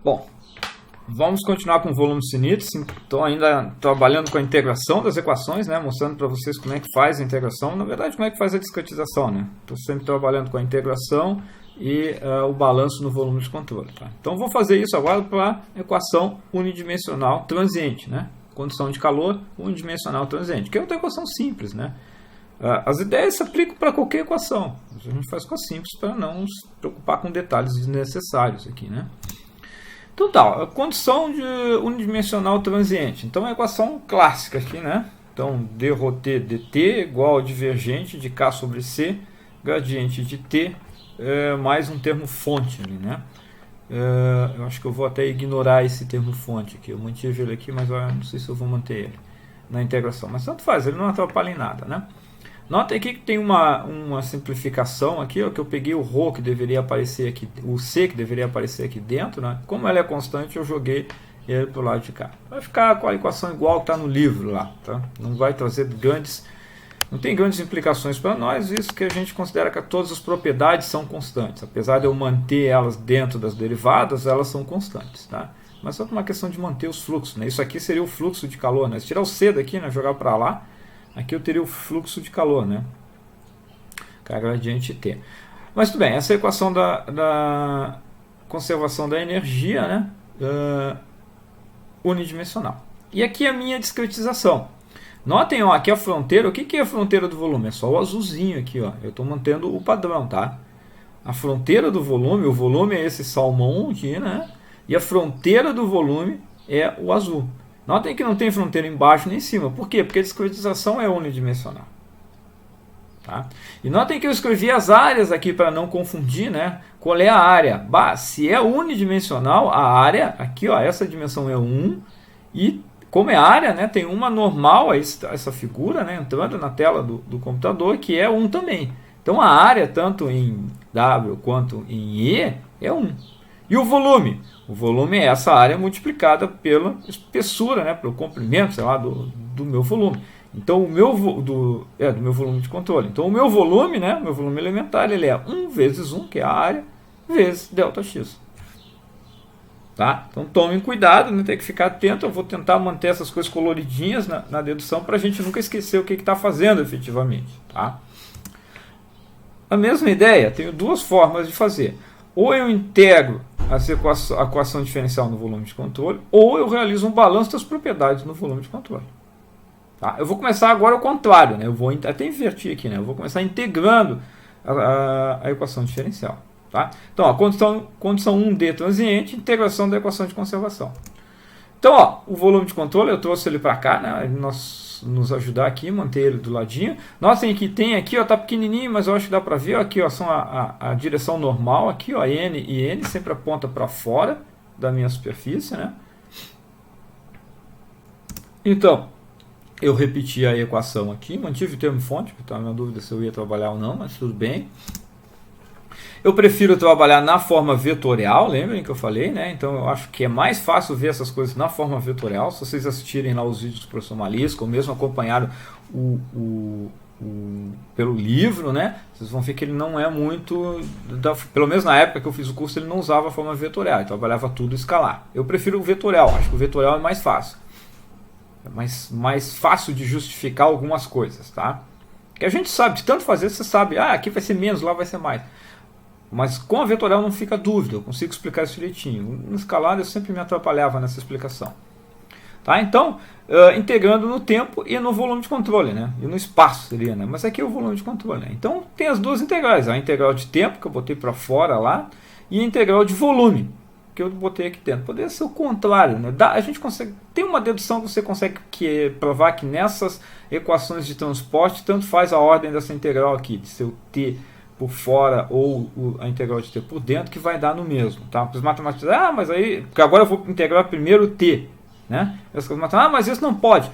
Bom, vamos continuar com volumes finitos. Estou ainda trabalhando com a integração das equações, né? Mostrando para vocês como é que faz a integração. Na verdade, como é que faz a discretização, né? Estou sempre trabalhando com a integração e o balanço no volume de controle. Tá? Então, vou fazer isso agora para a equação unidimensional transiente, né? Condição de calor unidimensional transiente, que é outra equação simples, né? As ideias se aplicam para qualquer equação. A gente faz com a simples para não se preocupar com detalhes desnecessários aqui, né? Então tá, a condição de unidimensional transiente. Então é a equação clássica aqui, né? Então d rho t dt igual ao divergente de k sobre c, gradiente de t, mais um termo fonte ali, né? Eu acho que eu vou até ignorar esse termo fonte aqui. Eu mantive ele aqui, mas eu não sei se eu vou manter ele na integração. Mas tanto faz, ele não atrapalha em nada, né? Notem aqui que tem uma simplificação aqui, ó, que eu peguei o ρ que deveria aparecer aqui, o c que deveria aparecer aqui dentro, né? Como ela é constante, eu joguei ele para o lado de cá. Vai ficar com a equação igual que está no livro lá, tá? Não vai trazer não tem grandes implicações para nós, isso que a gente considera que todas as propriedades são constantes. Apesar de eu manter elas dentro das derivadas, elas são constantes, tá? Mas só por uma questão de manter os fluxos, né? Isso aqui seria o fluxo de calor, né? Se tirar o c daqui, né, jogar para lá, aqui eu teria o fluxo de calor, né? Com a gradiente T. Mas tudo bem, essa é a equação da conservação da energia, né? Unidimensional. E aqui é a minha discretização. Notem, ó, aqui a fronteira. O que é a fronteira do volume? É só o azulzinho aqui, ó. Eu estou mantendo o padrão, tá? A fronteira do volume, o volume é esse salmão aqui, né? E a fronteira do volume é o azul. Notem que não tem fronteira embaixo nem em cima. Por quê? Porque a discretização é unidimensional. Tá? E notem que eu escrevi as áreas aqui para não confundir, né? Qual é a área? Bah, se é unidimensional, a área, aqui, ó, essa dimensão é 1. E como é área, né, tem uma normal a essa figura, né, entrando na tela do computador, que é 1 também. Então a área, tanto em W quanto em E, é 1. E o volume? O volume é essa área multiplicada pela espessura, né, pelo comprimento, sei lá, do meu volume. Então o do meu volume de controle. Então o meu volume, né, meu volume elementar, ele é 1 vezes 1, que é a área, vezes ΔX. Tá? Então tomem cuidado, né, tem que ficar atento. Eu vou tentar manter essas coisas coloridinhas na dedução para a gente nunca esquecer o que está fazendo efetivamente. Tá? A mesma ideia, tenho duas formas de fazer. Ou eu integro a equação diferencial no volume de controle, ou eu realizo um balanço das propriedades no volume de controle. Tá? Eu vou começar agora ao contrário, né? Eu vou até invertir aqui, né? Eu vou começar integrando a equação diferencial. Tá? Então, a condição 1D transiente, integração da equação de conservação. Então, ó, o volume de controle, eu trouxe ele para cá, né? Nos ajudar aqui, manter ele do ladinho. Notem que tem aqui, ó, tá pequenininho, mas eu acho que dá para ver, ó, aqui, ó, são a direção normal, aqui, ó, N e N, sempre aponta para fora da minha superfície, né? Então, eu repeti a equação aqui, mantive o termo fonte, porque estava na dúvida se eu ia trabalhar ou não, mas tudo bem. Eu prefiro trabalhar na forma vetorial, lembrem que eu falei, né? Então eu acho que é mais fácil ver essas coisas na forma vetorial. Se vocês assistirem lá os vídeos do professor Malisca, ou mesmo acompanharam pelo livro, né? Vocês vão ver que ele não é muito... Pelo menos na época que eu fiz o curso, ele não usava a forma vetorial, ele trabalhava tudo escalar. Eu prefiro o vetorial, acho que o vetorial é mais fácil. É mais fácil de justificar algumas coisas, tá? Que a gente sabe, de tanto fazer, você sabe, aqui vai ser menos, lá vai ser mais. Mas com a vetorial não fica dúvida, eu consigo explicar isso direitinho. No escalar eu sempre me atrapalhava nessa explicação. Tá? Então, integrando no tempo e no volume de controle, né? E no espaço seria, né? Mas aqui é o volume de controle. Né? Então tem as duas integrais, a integral de tempo, que eu botei para fora lá, e a integral de volume, que eu botei aqui dentro. Poderia ser o contrário, né? A gente consegue, tem uma dedução que você consegue provar que nessas equações de transporte, tanto faz a ordem dessa integral aqui, de ser o t por fora ou a integral de t por dentro, que vai dar no mesmo, tá? Os matemáticos dizem, mas aí, porque agora eu vou integrar primeiro o t, né? Mas isso não pode.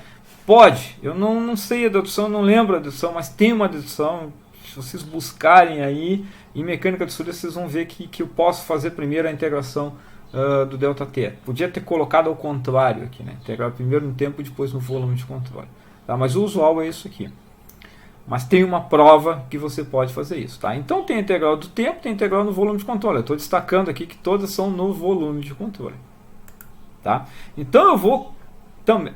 Pode, eu não sei a dedução, não lembro a dedução, mas tem uma dedução. Se vocês buscarem aí em mecânica de fluidos, vocês vão ver que eu posso fazer primeiro a integração do ΔT. Podia ter colocado ao contrário aqui, né? Integrar primeiro no tempo e depois no volume de controle, tá? Mas o usual é isso aqui. Mas tem uma prova que você pode fazer isso. Tá? Então tem a integral do tempo, tem a integral no volume de controle. Eu estou destacando aqui que todas são no volume de controle. Tá? Então eu vou,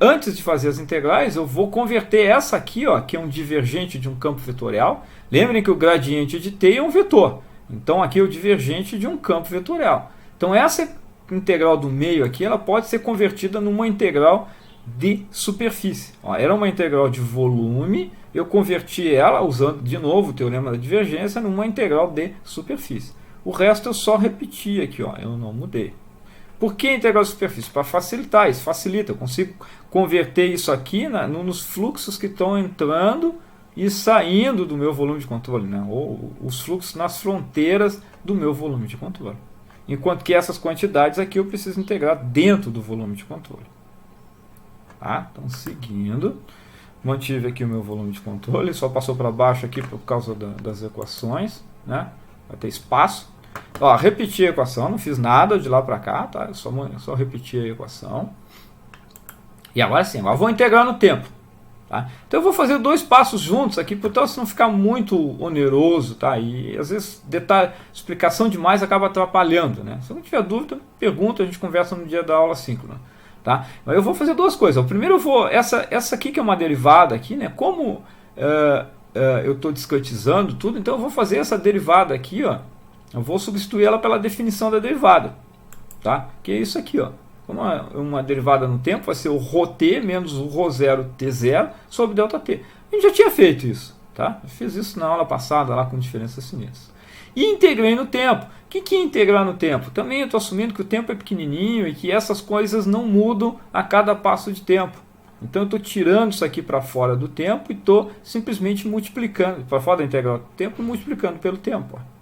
antes de fazer as integrais, eu vou converter essa aqui, ó, que é um divergente de um campo vetorial. Lembrem que o gradiente de t é um vetor. Então aqui é o divergente de um campo vetorial. Então essa integral do meio aqui, ela pode ser convertida numa integral de superfície. Ó, era uma integral de volume, eu converti ela, usando de novo o teorema da divergência, numa integral de superfície. O resto eu só repeti aqui, ó, eu não mudei. Por que integral de superfície? Para facilitar, isso facilita, eu consigo converter isso aqui nos fluxos que estão entrando e saindo do meu volume de controle, né? Ou os fluxos nas fronteiras do meu volume de controle. Enquanto que essas quantidades aqui eu preciso integrar dentro do volume de controle. Tá? Então, seguindo, mantive aqui o meu volume de controle, só passou para baixo aqui por causa das equações, né? Vai ter espaço. Ó, repeti a equação, não fiz nada de lá para cá, tá? Eu só repeti a equação. E agora sim, agora vou integrar no tempo. Tá? Então eu vou fazer dois passos juntos aqui, portanto não ficar muito oneroso, tá? E às vezes explicação demais acaba atrapalhando, né? Se não tiver dúvida, pergunta, a gente conversa no dia da aula síncrona. Tá? Mas eu vou fazer duas coisas. Primeiro eu vou, essa aqui que é uma derivada aqui, né? Como eu estou discretizando tudo, então eu vou fazer essa derivada aqui, ó. Eu vou substituir ela pela definição da derivada, tá? Que é isso aqui, ó. Uma derivada no tempo vai ser o ρt menos o ρ0 t0 sobre ΔT. A gente já tinha feito isso, tá? Eu fiz isso na aula passada lá com diferenças sinistras. E integrei no tempo. O que é integrar no tempo? Também eu estou assumindo que o tempo é pequenininho e que essas coisas não mudam a cada passo de tempo. Então eu estou tirando isso aqui para fora do tempo e estou simplesmente multiplicando, para fora da integral do tempo, e multiplicando pelo tempo. Ó.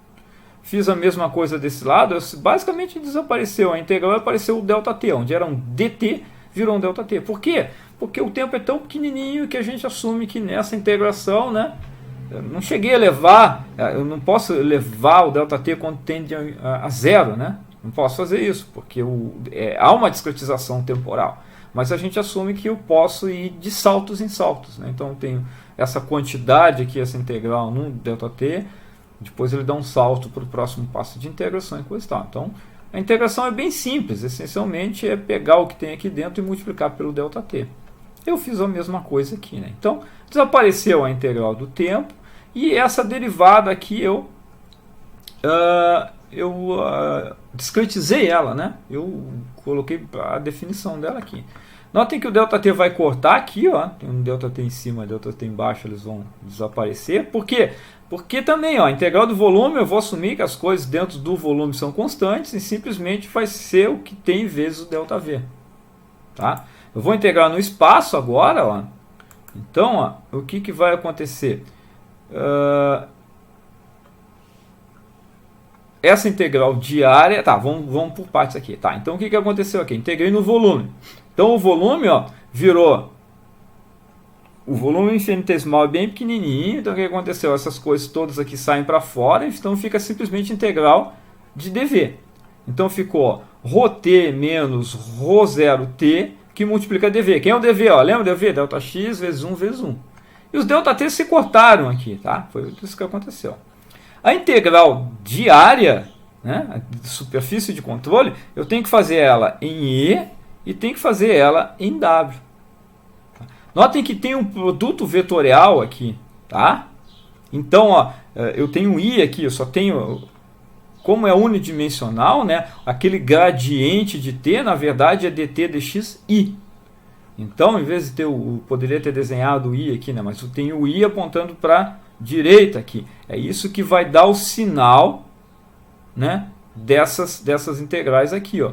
Fiz a mesma coisa desse lado, basicamente desapareceu a integral e apareceu o ΔT, onde era um dt, virou um ΔT. Por quê? Porque o tempo é tão pequenininho que a gente assume que nessa integração, né, eu não cheguei a levar, eu não posso levar o ΔT quando tende a zero, né? Não posso fazer isso, porque há uma discretização temporal. Mas a gente assume que eu posso ir de saltos em saltos, né? Então eu tenho essa quantidade aqui, essa integral no ΔT, depois ele dá um salto para o próximo passo de integração e coisa e tal. Então a integração é bem simples, essencialmente é pegar o que tem aqui dentro e multiplicar pelo ΔT. Eu fiz a mesma coisa aqui, né? Então desapareceu a integral do tempo e essa derivada aqui eu discretizei ela, né? Eu coloquei a definição dela aqui. Notem que o ΔT vai cortar aqui, ó, tem um ΔT em cima e ΔT embaixo, eles vão desaparecer. Por quê? Porque também, ó, a integral do volume, eu vou assumir que as coisas dentro do volume são constantes e simplesmente vai ser o que tem vezes o ΔV. Tá? Eu vou integrar no espaço agora, ó. Então, ó, o que vai acontecer? Essa integral diária, tá, vamos por partes aqui, tá? Então o que aconteceu aqui? Integrei no volume. Então o volume, ó, virou, o volume infinitesimal é bem pequenininho, então o que aconteceu? Essas coisas todas aqui saem para fora, então fica simplesmente integral de dv. Então ficou ρt menos ρ0t, que multiplica dv. Quem é o dv? Ó, lembra o dv? Δx vezes 1 vezes 1. E os ΔT se cortaram aqui, tá? Foi isso que aconteceu. A integral diária, né, de superfície de controle, eu tenho que fazer ela em E e tenho que fazer ela em W. Notem que tem um produto vetorial aqui, tá? Então, ó, eu tenho um I aqui, eu só tenho, como é unidimensional, né, aquele gradiente de t, na verdade, é dt dx i. Então, em vez de ter poderia ter desenhado o i aqui, né, mas eu tenho o i apontando para direita aqui. É isso que vai dar o sinal, né, dessas integrais aqui, ó.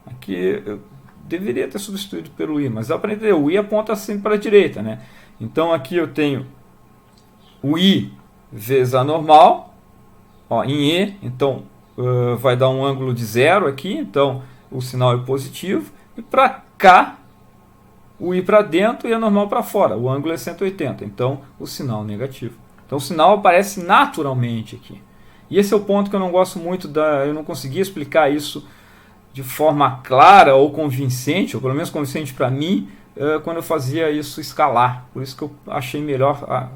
Aqui eu deveria ter substituído pelo i, mas dá para entender, o i aponta sempre para a direita, né? Então aqui eu tenho o i vezes a normal, ó, em e, então vai dar um ângulo de zero aqui, então o sinal é positivo, e para cá o i para dentro e a normal para fora, o ângulo é 180, então o sinal negativo. Então o sinal aparece naturalmente aqui. E esse é o ponto que eu não gosto muito, eu não conseguia explicar isso de forma clara ou convincente, ou pelo menos convincente para mim, quando eu fazia isso escalar. Por isso que eu achei melhor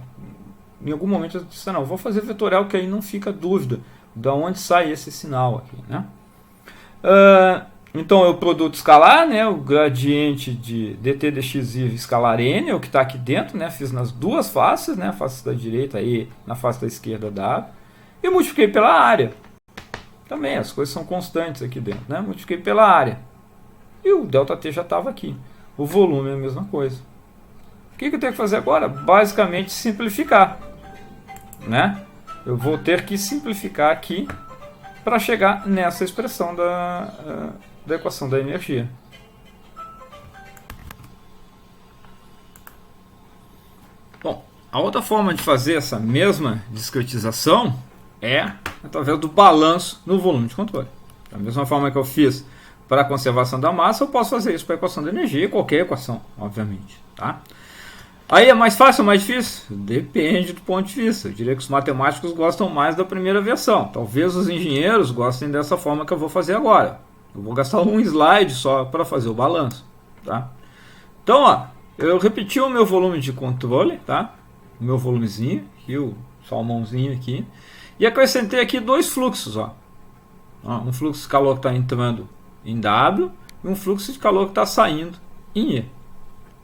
em algum momento eu disse, não, vou fazer vetorial, que aí não fica dúvida de onde sai esse sinal aqui, né? Então é o produto escalar, né? O gradiente de dt dx escalar n, é o que está aqui dentro, né? Fiz nas duas faces, né? A face da direita e na face da esquerda da e multipliquei pela área. Também as coisas são constantes aqui dentro, né? Multipliquei pela área. E o ΔT já estava aqui. O volume é a mesma coisa. O que eu tenho que fazer agora? Basicamente simplificar, né? Eu vou ter que simplificar aqui para chegar nessa expressão da equação da energia. Bom, a outra forma de fazer essa mesma discretização é através do balanço no volume de controle. Da mesma forma que eu fiz para a conservação da massa, eu posso fazer isso para a equação da energia, qualquer equação, obviamente. Tá? Aí é mais fácil ou mais difícil? Depende do ponto de vista. Eu diria que os matemáticos gostam mais da primeira versão. Talvez os engenheiros gostem dessa forma que eu vou fazer agora. Eu vou gastar um slide só para fazer o balanço. Tá? Então, ó, eu repeti o meu volume de controle, tá? O meu volumezinho, aqui, o salmãozinho aqui. E acrescentei aqui dois fluxos. Ó. Um fluxo de calor que está entrando em W e um fluxo de calor que está saindo em E.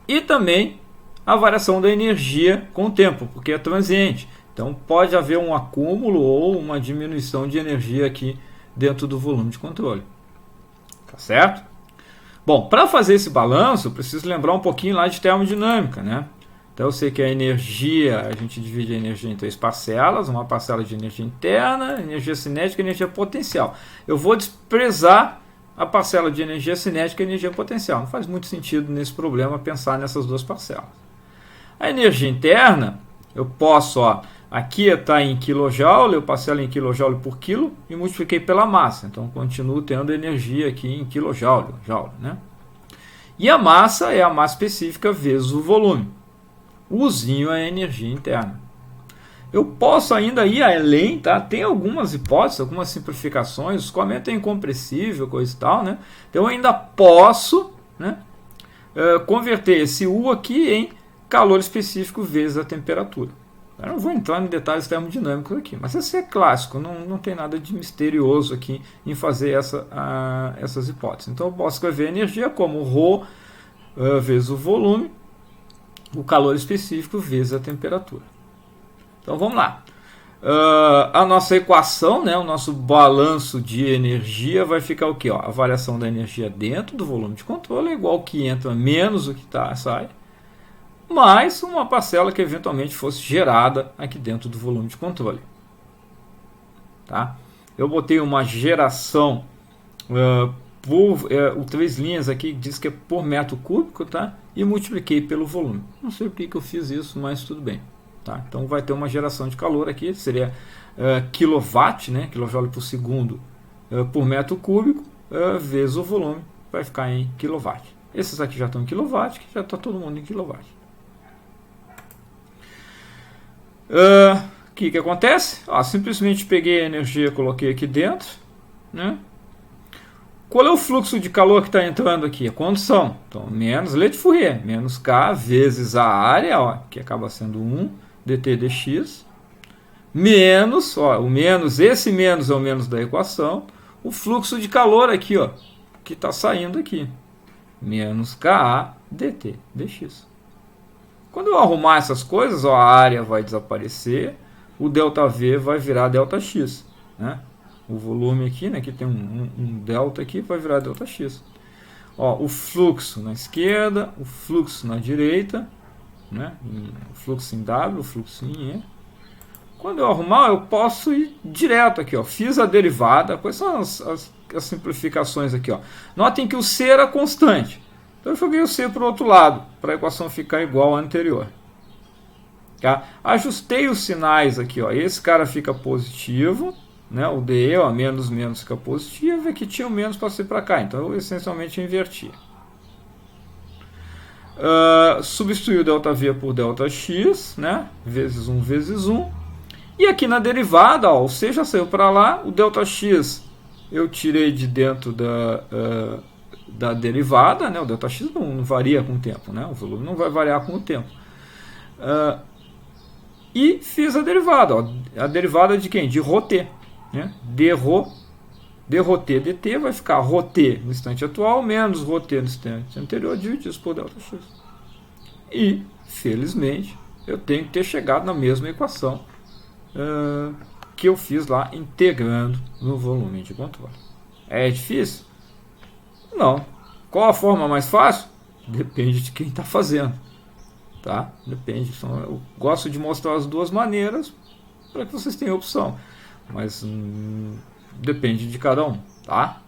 E também a variação da energia com o tempo, porque é transiente. Então pode haver um acúmulo ou uma diminuição de energia aqui dentro do volume de controle. Tá certo? Bom, para fazer esse balanço, eu preciso lembrar um pouquinho lá de termodinâmica, né? Então eu sei que a energia, a gente divide a energia em três parcelas, uma parcela de energia interna, energia cinética e energia potencial. Eu vou desprezar a parcela de energia cinética e energia potencial. Não faz muito sentido nesse problema pensar nessas duas parcelas. A energia interna, eu posso, ó, aqui está em kJ, eu parcelo em kJ por quilo e multipliquei pela massa. Então, continuo tendo energia aqui em kJ, né? E a massa é a massa específica vezes o volume. O Uzinho é a energia interna. Eu posso ainda ir além, tá? Tem algumas hipóteses, algumas simplificações, o escoamento é incompressível, coisa e tal, né? Então, eu ainda posso, né, converter esse U aqui em calor específico vezes a temperatura. Eu não vou entrar em detalhes termodinâmicos aqui, mas esse é clássico, não tem nada de misterioso aqui em fazer essas hipóteses. Então eu posso escrever a energia como ρ vezes o volume, o calor específico vezes a temperatura. Então vamos lá. A nossa equação, né, o nosso balanço de energia vai ficar o quê? Ó, a variação da energia dentro do volume de controle é igual ao que entra menos o que sai, mais uma parcela que eventualmente fosse gerada aqui dentro do volume de controle. Tá? Eu botei uma geração por 3 linhas aqui, diz que é por metro cúbico, tá? E multipliquei pelo volume. Não sei por que eu fiz isso, mas tudo bem. Tá? Então vai ter uma geração de calor aqui, seria kW, né? KJ por segundo por metro cúbico, vezes o volume, vai ficar em kW. Esses aqui já estão em kW, que já está todo mundo em kW. O que acontece? Simplesmente peguei a energia e coloquei aqui dentro, né? Qual é o fluxo de calor que está entrando aqui? A condução. Então, menos leite Fourier, menos K vezes a área, ó, que acaba sendo 1 dt dx, menos, ó, o menos, esse menos é o menos da equação, o fluxo de calor aqui, ó, que está saindo aqui, menos Ka dt dx. Quando eu arrumar essas coisas, ó, a área vai desaparecer, o ΔV vai virar ΔX, né? O volume aqui, né, que tem um delta aqui, vai virar ΔX. Ó, o fluxo na esquerda, o fluxo na direita, né? O fluxo em W, o fluxo em E. Quando eu arrumar, eu posso ir direto aqui, ó. Fiz a derivada. Quais são as simplificações aqui, ó? Notem que o C era constante. Então eu joguei o C para o outro lado, para a equação ficar igual à anterior. Tá? Ajustei os sinais aqui, ó. Esse cara fica positivo, né? O DE, ó, menos fica positivo, e aqui tinha o menos para ser para cá. Então eu essencialmente inverti. Substituí o ΔV por ΔX, né? Vezes 1 vezes 1. E aqui na derivada, ó, o C já saiu para lá, o ΔX eu tirei de dentro da derivada, né? O ΔX não varia com o tempo, né? O volume não vai variar com o tempo. e fiz a derivada. Ó. A derivada de quem? De ρt. Né? drT dt vai ficar ρt no instante atual menos ρt no instante anterior divididos por ΔX. E, felizmente, eu tenho que ter chegado na mesma equação que eu fiz lá integrando no volume de controle. É difícil? Não. Qual a forma mais fácil? Depende de quem está fazendo. Tá? Depende. Eu gosto de mostrar as duas maneiras para que vocês tenham opção. Mas depende de cada um. Tá?